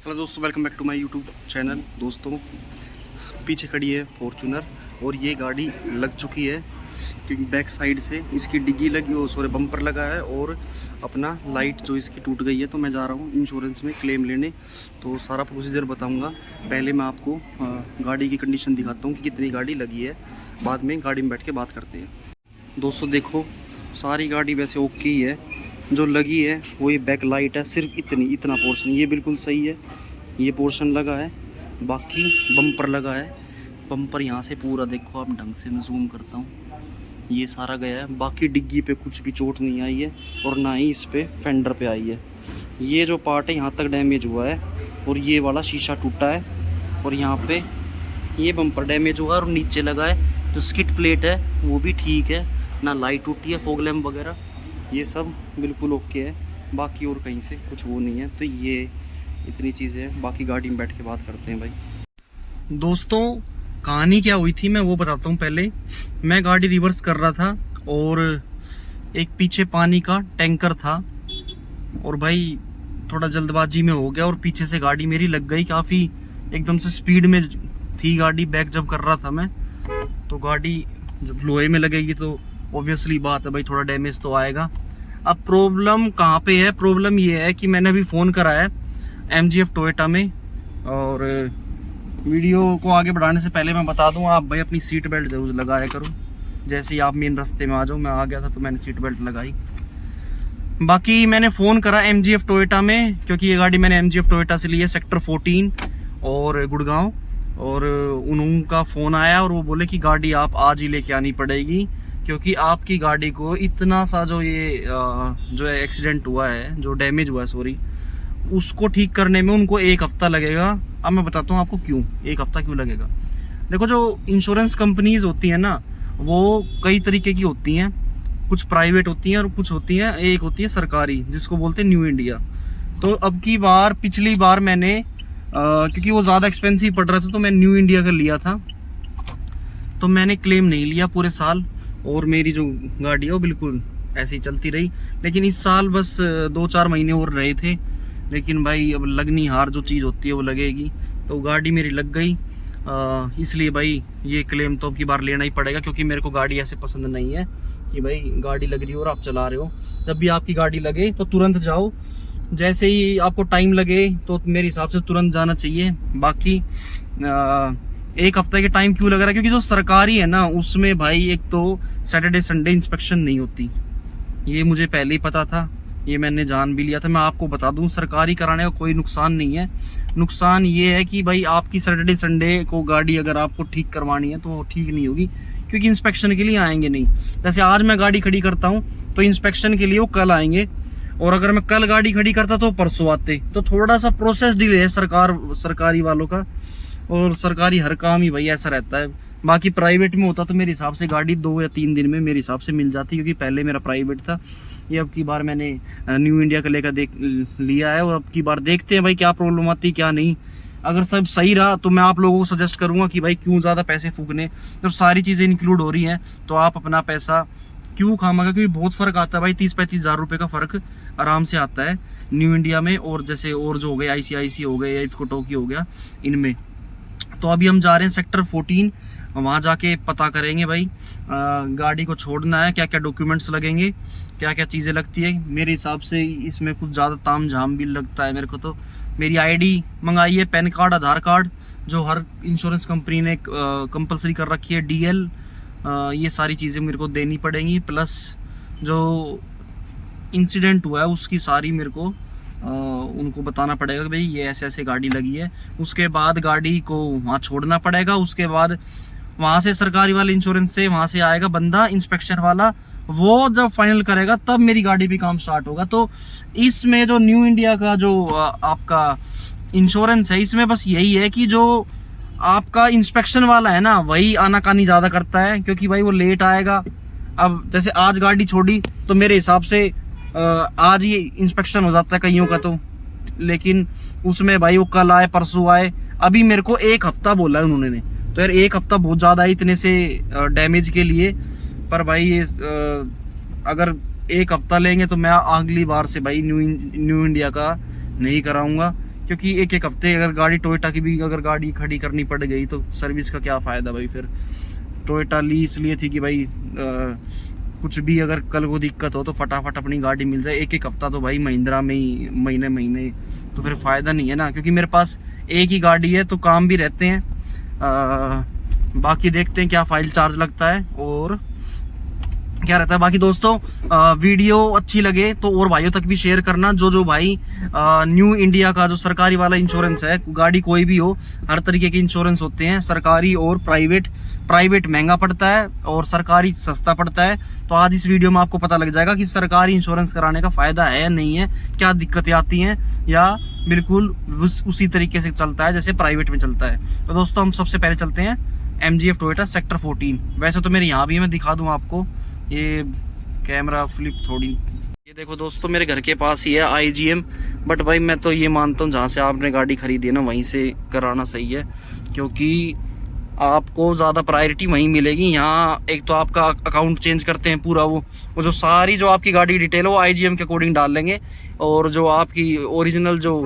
Hello दोस्तों, welcome back to my YouTube channel. दोस्तों पीछे खड़ी है फॉर्च्यूनर और ये गाड़ी लग चुकी है क्योंकि बैक साइड से इसकी डिग्गी लगी, वो सॉरी बम्पर लगा है और अपना लाइट जो इसकी टूट गई है। तो मैं जा रहा हूँ इंश्योरेंस में क्लेम लेने, तो सारा प्रोसीजर बताऊँगा। पहले मैं आपको गाड़ी की कंडीशन दिखाता हूँ कि कितनी गाड़ी लगी है, बाद में गाड़ी में बैठ के बात करते हैं। दोस्तों देखो, सारी गाड़ी वैसे ओके ही है, जो लगी है वो ये बैक लाइट है, सिर्फ इतना पोर्शन ये बिल्कुल सही है, ये पोर्शन लगा है। बाकी बम्पर लगा है, बम्पर यहाँ से पूरा देखो आप ढंग से, मैं जूम करता हूँ, ये सारा गया है। बाकी डिग्गी पे कुछ भी चोट नहीं आई है और ना ही इस पे फेंडर पे आई है। ये जो पार्ट है यहाँ तक डैमेज हुआ है और ये वाला शीशा टूटा है और यहाँ पे ये बम्पर डैमेज हुआ है और नीचे लगा है जो स्किट प्लेट है वो भी ठीक है, ना लाइट टूटी है, फॉग लैम्प वगैरह ये सब बिल्कुल ओके है। बाकी और कहीं से कुछ वो नहीं है। तो ये इतनी चीज़ें हैं, बाकी गाड़ी में बैठ के बात करते हैं भाई। दोस्तों कहानी क्या हुई थी मैं वो बताता हूँ। पहले मैं गाड़ी रिवर्स कर रहा था और एक पीछे पानी का टैंकर था और भाई थोड़ा जल्दबाजी में हो गया और पीछे से गाड़ी मेरी लग गई। काफ़ी एकदम से स्पीड में थी गाड़ी, बैक जब कर रहा था मैं, तो गाड़ी जब लोहे में लगेगी तो ऑब्वियसली बात है भाई थोड़ा डैमेज तो आएगा। अब प्रॉब्लम कहाँ पे है? प्रॉब्लम ये है कि मैंने अभी फ़ोन करा है MGF टोयोटा में, और वीडियो को आगे बढ़ाने से पहले मैं बता दूं, आप भाई अपनी सीट बेल्ट जरूर लगाया करो। जैसे ही आप मेन रास्ते में आ जाओ, मैं आ गया था तो मैंने सीट बेल्ट लगाई। बाकी मैंने फ़ोन करा MGF टोयोटा में क्योंकि ये गाड़ी मैंने MGF टोयोटा से ली है, सेक्टर 14 और गुड़गांव, और उनका फ़ोन आया और वो बोले कि गाड़ी आप आज ही लेके आनी पड़ेगी क्योंकि आपकी गाड़ी को इतना सा जो ये जो एक्सीडेंट हुआ है, जो डैमेज हुआ है सॉरी, उसको ठीक करने में उनको 1 हफ्ता लगेगा। अब मैं बताता हूँ आपको क्यों 1 हफ्ता क्यों लगेगा। देखो, जो इंश्योरेंस कंपनीज होती हैं ना, वो कई तरीके की होती हैं, कुछ प्राइवेट होती हैं और कुछ होती हैं, एक होती है सरकारी जिसको बोलते हैं न्यू इंडिया। तो अब की बार, पिछली बार मैंने क्योंकि वो ज़्यादा एक्सपेंसिव पड़ रहा था तो मैं न्यू इंडिया का लिया था, तो मैंने क्लेम नहीं लिया पूरे साल और मेरी जो गाड़ी है वो बिल्कुल ऐसे ही चलती रही। लेकिन इस साल बस 2-4 महीने और रहे थे, लेकिन भाई अब लगनी हार जो चीज़ होती है वो लगेगी। तो गाड़ी मेरी लग गई, इसलिए भाई ये क्लेम तो अब की बार लेना ही पड़ेगा क्योंकि मेरे को गाड़ी ऐसे पसंद नहीं है कि भाई गाड़ी लग रही हो और आप चला रहे हो। जब भी आपकी गाड़ी लगे तो तुरंत जाओ, जैसे ही आपको टाइम लगे तो मेरे हिसाब से तुरंत जाना चाहिए। बाकी 1 हफ्ते के टाइम क्यों लग रहा है? क्योंकि जो सरकारी है ना उसमें भाई एक तो सैटरडे संडे इंस्पेक्शन नहीं होती, ये मुझे पहले ही पता था, ये मैंने जान भी लिया था। मैं आपको बता दूं, सरकारी कराने का कोई नुकसान नहीं है। नुकसान ये है कि भाई आपकी सैटरडे संडे को गाड़ी अगर आपको ठीक करवानी है तो वो ठीक नहीं होगी क्योंकि इंस्पेक्शन के लिए आएंगे नहीं। जैसे आज मैं गाड़ी खड़ी करता हूँ तो इंस्पेक्शन के लिए वो कल आएंगे, और अगर मैं कल गाड़ी खड़ी करता तो परसों आते। तो थोड़ा सा प्रोसेस डिले है सरकारी वालों का, और सरकारी हर काम ही भाई ऐसा रहता है। बाकी प्राइवेट में होता तो मेरे हिसाब से गाड़ी 2 या 3 दिन में मेरे हिसाब से मिल जाती, क्योंकि पहले मेरा प्राइवेट था, ये अब की बार मैंने न्यू इंडिया का लेकर लिया है और अब की बार देखते हैं भाई क्या प्रॉब्लम आती क्या नहीं। अगर सब सही रहा तो मैं आप लोगों को सजेस्ट करूंगा कि भाई क्यों ज़्यादा पैसे फूकने, जब सारी चीज़ें इंक्लूड हो रही हैं तो आप अपना पैसा क्यों खामागा, क्योंकि बहुत फ़र्क आता है भाई, 30-35 हज़ार रुपये का फ़र्क आराम से आता है न्यू इंडिया में, और जैसे और जो हो गए ICIC हो गए या इफ़को टोकी हो गया इनमें। तो अभी हम जा रहे हैं सेक्टर 14, वहाँ जाके पता करेंगे भाई गाड़ी को छोड़ना है, क्या क्या डॉक्यूमेंट्स लगेंगे, क्या क्या चीज़ें लगती है। मेरे हिसाब से इसमें कुछ ज़्यादा ताम झाम भी लगता है मेरे को। तो मेरी ID मंगाई है, पैन कार्ड, आधार कार्ड, जो हर इंश्योरेंस कंपनी ने कंपलसरी कर रखी है, DL, ये सारी चीज़ें मेरे को देनी पड़ेंगी, प्लस जो इंसिडेंट हुआ है उसकी सारी मेरे को उनको बताना पड़ेगा कि भाई ये ऐसे ऐसे गाड़ी लगी है। उसके बाद गाड़ी को वहाँ छोड़ना पड़ेगा, उसके बाद वहाँ से सरकारी वाले इंश्योरेंस से वहाँ से आएगा बंदा इंस्पेक्शन वाला, वो जब फाइनल करेगा तब मेरी गाड़ी भी काम स्टार्ट होगा। तो इसमें जो न्यू इंडिया का जो आपका इंश्योरेंस है, इसमें बस यही है कि जो आपका इंस्पेक्शन वाला है ना वही आनाकानी ज़्यादा करता है, क्योंकि भाई वो लेट आएगा। अब जैसे आज गाड़ी छोड़ी तो मेरे हिसाब से आज ही इंस्पेक्शन हो जाता है कईयों का, तो लेकिन उसमें भाई वो कल आए परसों आए, अभी मेरे को 1 हफ्ता बोला है उन्होंने। तो यार 1 हफ्ता बहुत ज़्यादा है इतने से डैमेज के लिए। पर भाई ये अगर 1 हफ्ता लेंगे तो मैं अगली बार से भाई न्यू इंडिया का नहीं कराऊंगा, क्योंकि एक एक हफ्ते अगर गाड़ी टोयोटा की भी अगर गाड़ी खड़ी करनी पड़ गई तो सर्विस का क्या फ़ायदा भाई। फिर टोयोटा ली इसलिए थी कि भाई कुछ भी अगर कल को दिक्कत हो तो फटाफट अपनी गाड़ी मिल जाए। एक एक हफ्ता तो भाई महिंद्रा में ही महीने महीने तो फिर फ़ायदा नहीं है ना, क्योंकि मेरे पास एक ही गाड़ी है तो काम भी रहते हैं। बाकी देखते हैं क्या फाइल चार्ज लगता है और क्या रहता है। बाकी दोस्तों वीडियो अच्छी लगे तो और भाइयों तक भी शेयर करना। जो भाई न्यू इंडिया का जो सरकारी वाला इंश्योरेंस है, गाड़ी कोई भी हो, हर तरीके के इंश्योरेंस होते हैं, सरकारी और प्राइवेट महंगा पड़ता है और सरकारी सस्ता पड़ता है। तो आज इस वीडियो में आपको पता लग जाएगा कि सरकारी इंश्योरेंस कराने का फायदा है या नहीं है, क्या दिक्कतें आती हैं, या बिल्कुल उसी तरीके से चलता है जैसे प्राइवेट में चलता है। तो दोस्तों हम सबसे पहले चलते हैं MGF टोयोटा सेक्टर 14। वैसे तो मेरे यहाँ भी मैं दिखा दूँ आपको, ये कैमरा फ्लिप थोड़ी, ये देखो दोस्तों मेरे घर के पास ही है IGM। बट भाई मैं तो ये मानता हूँ जहाँ से आपने गाड़ी खरीदी है ना वहीं से कराना सही है, क्योंकि आपको ज़्यादा प्रायोरिटी वहीं मिलेगी। यहाँ एक तो आपका अकाउंट चेंज करते हैं पूरा, वो जो सारी जो आपकी गाड़ी डिटेल है वो IGM के अकॉर्डिंग डाल लेंगे, और जो आपकी ओरिजिनल जो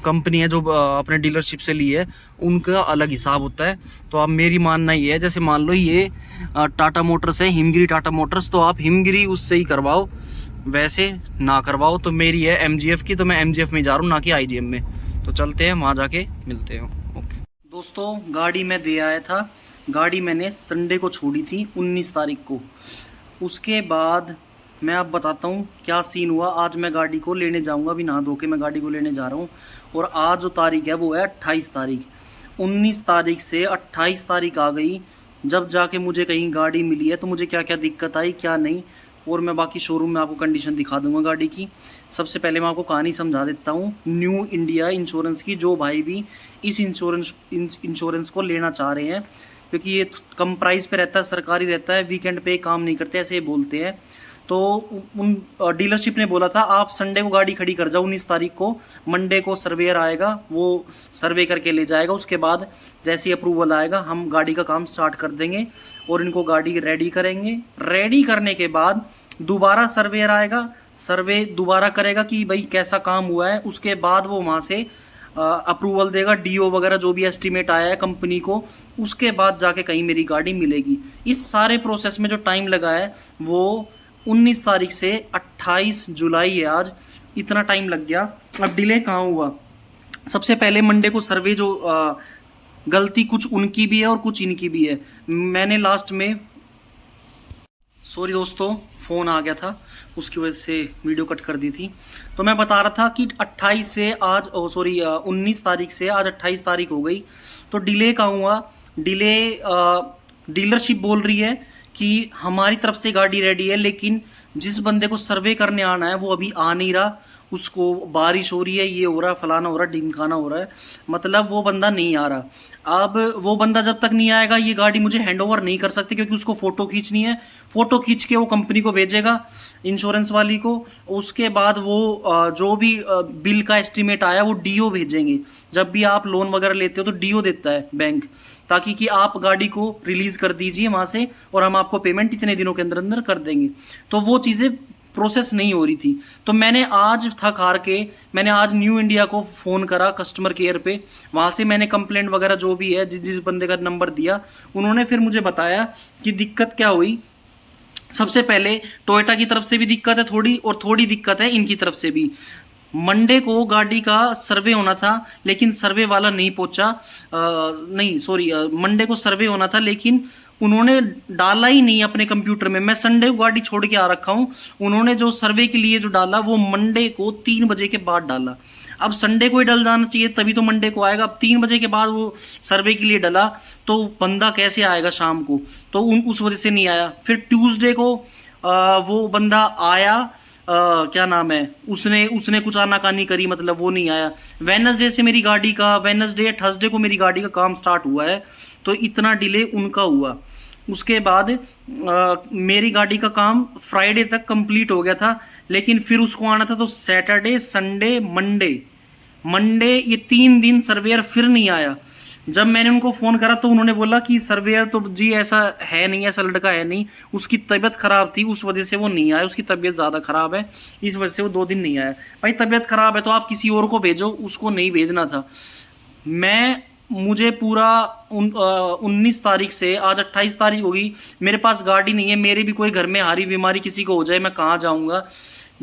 कंपनी है जो अपने डीलरशिप से ली है उनका अलग हिसाब होता है। तो आप मेरी मानना ये है, जैसे मान लो ये टाटा मोटर्स है, हिमगिरी टाटा मोटर्स, तो आप हिमगिरी उससे ही करवाओ, वैसे ना करवाओ। तो मेरी है MGF की, तो मैं MGF में जा रहा हूँ ना कि IGM में। तो चलते हैं वहाँ जाके मिलते हैं। ओके दोस्तों गाड़ी मैं दे आया था, गाड़ी मैंने संडे को छोड़ी थी 19 तारीख को। उसके बाद मैं आप बताता हूँ क्या सीन हुआ। आज मैं गाड़ी को लेने जाऊँगा, अभी नहा धो के मैं गाड़ी को लेने जा रहा हूँ, और आज जो तारीख है वो है 28 तारीख। 19 तारीख से 28 तारीख आ गई, जब जाके मुझे कहीं गाड़ी मिली है तो मुझे क्या क्या दिक्कत आई क्या नहीं, और मैं बाकी शोरूम में आपको कंडीशन दिखा दूंगा गाड़ी की। सबसे पहले मैं आपको कहानी समझा देता हूँ न्यू इंडिया इंश्योरेंस की। जो भाई भी इस इंश्योरेंस को लेना चाह रहे हैं, क्योंकि ये कम प्राइस पे रहता है, सरकारी रहता है, वीकेंड पे काम नहीं करते, ऐसे बोलते हैं। तो उन डीलरशिप ने बोला था आप संडे को गाड़ी खड़ी कर जाओ 19 तारीख को, मंडे को सर्वेयर आएगा, वो सर्वे करके ले जाएगा, उसके बाद जैसे अप्रूवल आएगा हम गाड़ी का काम स्टार्ट कर देंगे और इनको गाड़ी रेडी करेंगे। रेडी करने के बाद दोबारा सर्वेयर आएगा, सर्वे दोबारा करेगा कि भाई कैसा काम हुआ है, उसके बाद वो वहाँ से अप्रूवल देगा, DO वगैरह जो भी एस्टीमेट आया है कंपनी को, उसके बाद जाके कहीं मेरी गाड़ी मिलेगी। इस सारे प्रोसेस में जो टाइम लगा है वो 19 तारीख से 28 जुलाई है आज, इतना टाइम लग गया। अब डिले कहाँ हुआ, सबसे पहले मंडे को सर्वे जो गलती कुछ उनकी भी है और कुछ इनकी भी है। मैंने लास्ट में, सॉरी दोस्तों फ़ोन आ गया था उसकी वजह से वीडियो कट कर दी थी। तो मैं बता रहा था कि 28 से आज 19 तारीख से आज 28 तारीख हो गई। तो डिले कहाँ हुआ, डिले डीलरशिप बोल रही है कि हमारी तरफ से गाड़ी रेडी है, लेकिन जिस बंदे को सर्वे करने आना है वो अभी आ नहीं रहा, उसको बारिश हो रही है, ये हो रहा है, फलाना हो रहा है, ढिमकाना हो रहा है, मतलब वो बंदा नहीं आ रहा। अब वो बंदा जब तक नहीं आएगा ये गाड़ी मुझे हैंडओवर नहीं कर सकती, क्योंकि उसको फ़ोटो खींचनी है, फ़ोटो खींच के वो कंपनी को भेजेगा, इंश्योरेंस वाली को। उसके बाद वो जो भी बिल का एस्टीमेट आया वो DO भेजेंगे। जब भी आप लोन वगैरह लेते हो तो DO देता है बैंक, ताकि कि आप गाड़ी को रिलीज़ कर दीजिए वहाँ से और हम आपको पेमेंट इतने दिनों के अंदर अंदर कर देंगे। तो वो चीज़ें प्रोसेस नहीं हो रही थी। तो मैंने आज थक हार के मैंने आज न्यू इंडिया को फ़ोन करा कस्टमर केयर पे, वहाँ से मैंने कंप्लेंट वगैरह जो भी है जिस बंदे का नंबर दिया, उन्होंने फिर मुझे बताया कि दिक्कत क्या हुई। सबसे पहले टोयोटा की तरफ से भी दिक्कत है थोड़ी, और थोड़ी दिक्कत है इनकी तरफ से भी। मंडे को गाड़ी का सर्वे होना था लेकिन सर्वे वाला नहीं पहुंचा, मंडे को सर्वे होना था लेकिन उन्होंने डाला ही नहीं अपने कंप्यूटर में। मैं संडे को गाड़ी छोड़ के आ रखा हूँ, उन्होंने जो सर्वे के लिए जो डाला वो मंडे को 3 बजे के बाद डाला। अब संडे को ही डल जाना चाहिए तभी तो मंडे को आएगा। अब 3 बजे के बाद वो सर्वे के लिए डला तो बंदा कैसे आएगा शाम को, तो उस वजह से नहीं आया। फिर ट्यूसडे को वो बंदा आया, क्या नाम है, उसने कुछ आनाकानी करी, मतलब वो नहीं आया। वेडनेसडे से मेरी गाड़ी का, वेडनेसडे थर्सडे को मेरी गाड़ी का काम स्टार्ट हुआ है, तो इतना डिले उनका हुआ। उसके बाद मेरी गाड़ी का काम फ्राइडे तक कंप्लीट हो गया था, लेकिन फिर उसको आना था तो सैटरडे संडे मंडे ये 3 दिन सर्वेयर फिर नहीं आया। जब मैंने उनको फ़ोन करा तो उन्होंने बोला कि सर्वेयर तो जी ऐसा है नहीं, ऐसा लड़का है नहीं, उसकी तबीयत ख़राब थी उस वजह से वो नहीं आया, उसकी तबीयत ज़्यादा ख़राब है इस वजह से वो 2 दिन नहीं आया। भाई तबीयत ख़राब है तो आप किसी और को भेजो, उसको नहीं भेजना था। मुझे पूरा 19 तारीख से आज 28 तारीख होगी, मेरे पास गाड़ी नहीं है, मेरे भी कोई घर में हारी बीमारी किसी को हो जाए मैं कहाँ जाऊँगा।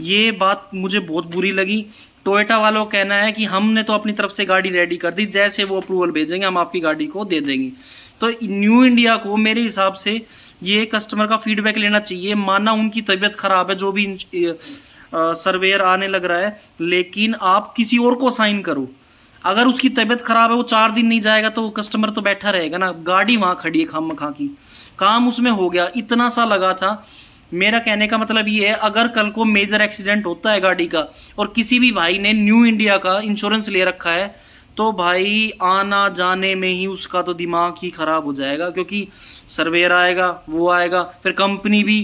ये बात मुझे बहुत बुरी लगी। टोयोटा वालों का कहना है कि हमने तो अपनी तरफ से गाड़ी रेडी कर दी, जैसे वो अप्रूवल भेजेंगे हम आपकी गाड़ी को दे देंगे। तो न्यू इंडिया को मेरे हिसाब से ये कस्टमर का फीडबैक लेना चाहिए। माना उनकी तबीयत खराब है, जो भी सर्वेयर आने लग रहा है, लेकिन आप किसी और को साइन करो। अगर उसकी तबीयत खराब है, वो 4 दिन नहीं जाएगा तो कस्टमर तो बैठा रहेगा ना। गाड़ी वहां खड़ी है खामखा की, काम उसमें हो गया, इतना सा लगा था। मेरा कहने का मतलब ये है, अगर कल को मेजर एक्सीडेंट होता है गाड़ी का और किसी भी भाई ने न्यू इंडिया का इंश्योरेंस ले रखा है, तो भाई आना जाने में ही उसका तो दिमाग ही खराब हो जाएगा। क्योंकि सर्वेयर आएगा, वो आएगा, फिर कंपनी भी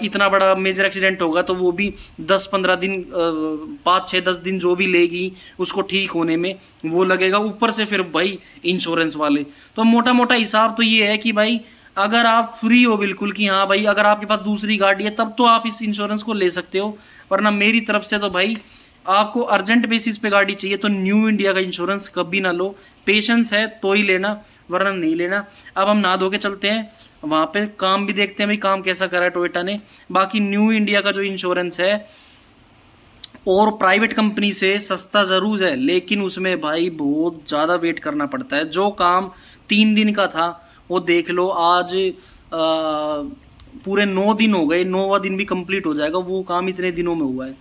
इतना बड़ा मेजर एक्सीडेंट होगा तो वो भी 10-15 दिन 5-6-10 दिन जो भी लेगी उसको ठीक होने में वो लगेगा। ऊपर से फिर भाई इंश्योरेंस वाले, तो मोटा मोटा हिसाब तो ये है कि भाई अगर आप फ्री हो बिल्कुल कि हाँ भाई अगर आपके पास दूसरी गाड़ी है तब तो आप इस इंश्योरेंस को ले सकते हो, वरना मेरी तरफ से तो भाई आपको अर्जेंट बेसिस पे गाड़ी चाहिए तो न्यू इंडिया का इंश्योरेंस कभी ना लो। पेशेंस है तो ही लेना, वरना नहीं लेना। अब हम नहा धो के चलते हैं वहाँ पे, काम भी देखते हैं भाई काम कैसा करा है टोयोटा ने। बाकी न्यू इंडिया का जो इंश्योरेंस है और प्राइवेट कंपनी से सस्ता ज़रूर है, लेकिन उसमें भाई बहुत ज़्यादा वेट करना पड़ता है। जो काम 3 दिन का था वो देख लो आज पूरे 9 दिन हो गए, 9वां दिन भी कंप्लीट हो जाएगा, वो काम इतने दिनों में हुआ है।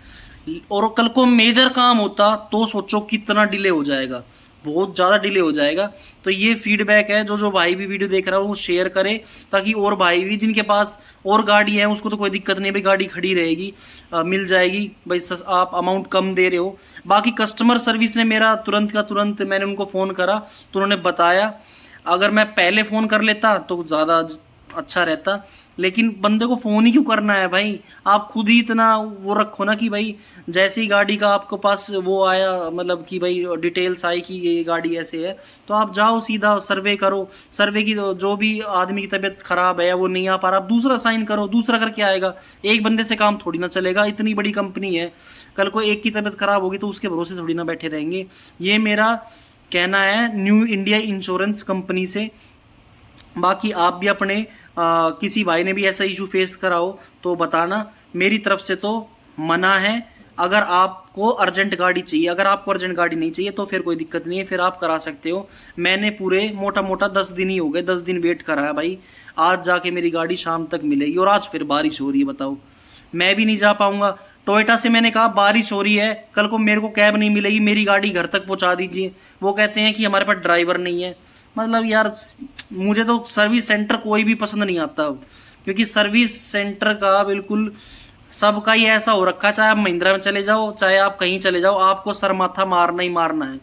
और कल को मेजर काम होता तो सोचो कितना डिले हो जाएगा, बहुत ज़्यादा डिले हो जाएगा। तो ये फीडबैक है, जो भाई भी वीडियो देख रहा हो वो शेयर करे, ताकि और भाई भी जिनके पास और गाड़ी है उसको तो कोई दिक्कत नहीं, भाई गाड़ी खड़ी रहेगी, मिल जाएगी भाई, आप अमाउंट कम दे रहे हो। बाकी कस्टमर सर्विस ने मेरा तुरंत का तुरंत, मैंने उनको फ़ोन करा तो उन्होंने बताया। अगर मैं पहले फ़ोन कर लेता तो ज़्यादा अच्छा रहता, लेकिन बंदे को फ़ोन ही क्यों करना है भाई। आप खुद ही इतना वो रखो ना कि भाई जैसे ही गाड़ी का आपके पास वो आया, मतलब कि भाई डिटेल्स आई कि ये गाड़ी ऐसे है, तो आप जाओ सीधा सर्वे करो। सर्वे की जो भी आदमी की तबीयत ख़राब है वो नहीं आ पा रहा, आप दूसरा साइन करो। दूसरा करके आएगा, एक बंदे से काम थोड़ी ना चलेगा, इतनी बड़ी कंपनी है। कल को एक की तबीयत ख़राब होगी तो उसके भरोसे थोड़ी ना बैठे रहेंगे। ये मेरा कहना है न्यू इंडिया इंश्योरेंस कंपनी से। बाकी आप भी अपने किसी भाई ने भी ऐसा इशू फेस करा हो तो बताना, मेरी तरफ से तो मना है। अगर आपको अर्जेंट गाड़ी चाहिए, अगर आपको अर्जेंट गाड़ी नहीं चाहिए तो फिर कोई दिक्कत नहीं है, फिर आप करा सकते हो। मैंने पूरे मोटा मोटा 10 दिन ही हो गए, 10 दिन वेट करा है भाई, आज जाके मेरी गाड़ी शाम तक मिलेगी। और आज फिर बारिश हो रही है, बताओ मैं भी नहीं जा पाऊंगा। टोयोटा से मैंने कहा बारिश हो रही है, कल को मेरे को कैब नहीं मिलेगी, मेरी गाड़ी घर तक पहुंचा दीजिए। वो कहते हैं कि हमारे पास ड्राइवर नहीं है। मतलब यार मुझे तो सर्विस सेंटर कोई भी पसंद नहीं आता, क्योंकि सर्विस सेंटर का बिल्कुल सबका ही ऐसा हो रखा है, चाहे आप महिंद्रा में चले जाओ चाहे आप कहीं चले जाओ, आपको सर माथा मारना ही मारना है।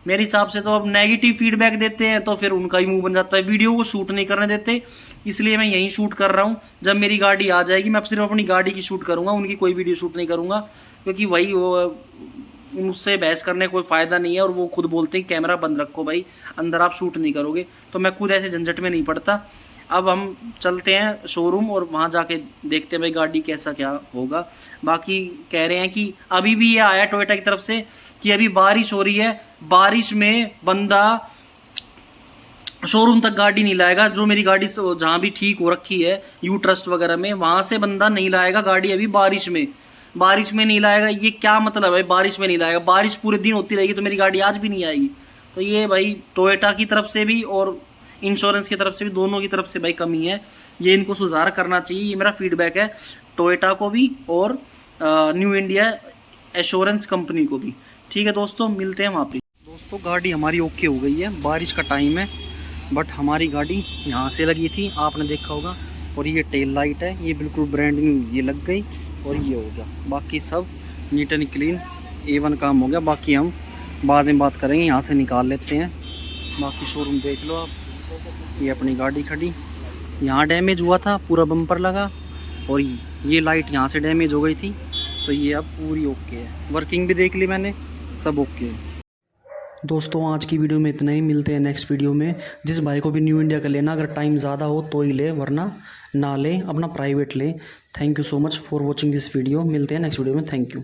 मेरे हिसाब से तो अब नेगेटिव फीडबैक देते हैं तो फिर उनका ही मुंह बन जाता है, वीडियो को शूट नहीं करने देते। इसलिए मैं यहीं शूट कर रहा हूँ। जब मेरी गाड़ी आ जाएगी मैं सिर्फ अपनी गाड़ी की शूट करूँगा, उनकी कोई वीडियो शूट नहीं करूँगा, क्योंकि वही वो मुझसे बहस करने कोई फ़ायदा नहीं है। और वो खुद बोलते हैं कैमरा बंद रखो भाई, अंदर आप शूट नहीं करोगे, तो मैं खुद ऐसे झंझट में नहीं पड़ता। अब हम चलते हैं शोरूम और वहाँ जाके देखते हैं भाई गाड़ी कैसा क्या होगा। बाकी कह रहे हैं कि अभी भी ये आया टोयोटा की तरफ से कि अभी बारिश हो रही है, बारिश में बंदा शोरूम तक गाड़ी नहीं लाएगा। जो मेरी गाड़ी जहाँ भी ठीक हो रखी है यू ट्रस्ट वगैरह में, वहाँ से बंदा नहीं लाएगा गाड़ी अभी बारिश में नहीं लाएगा। ये क्या मतलब है बारिश में नहीं लाएगा? बारिश पूरे दिन होती रहेगी तो मेरी गाड़ी आज भी नहीं आएगी। तो ये भाई टोयोटा की तरफ से भी और इंश्योरेंस की तरफ से भी, दोनों की तरफ से भाई कमी है, ये इनको सुधार करना चाहिए। ये मेरा फीडबैक है टोयोटा को भी और न्यू इंडिया एश्योरेंस कंपनी को भी। ठीक है दोस्तों, मिलते हैं वहाँ पे। दोस्तों गाड़ी हमारी ओके हो गई है, बारिश का टाइम है बट हमारी गाड़ी यहाँ से लगी थी, आपने देखा होगा। और ये टेल लाइट है, ये बिल्कुल ब्रांड न्यू ये लग गई और ये हो गया। बाकी सब नीट एंड क्लीन A1 काम हो गया। बाकी हम बाद में बात करेंगे, यहाँ से निकाल लेते हैं। बाकी शोरूम देख लो आप, ये अपनी गाड़ी खड़ी, यहाँ डैमेज हुआ था, पूरा बम्पर लगा और ये लाइट यहाँ से डैमेज हो गई थी, तो ये अब पूरी ओके है। वर्किंग भी देख ली मैंने, सब ओके है। दोस्तों आज की वीडियो में इतना ही, मिलते हैं नेक्स्ट वीडियो में। जिस भाई को भी न्यू इंडिया का लेना, अगर टाइम ज़्यादा हो तो ही ले, वरना ना ले, अपना प्राइवेट ले। Thank you so much for watching this video. मिलते हैं नेक्स्ट वीडियो में। Thank you.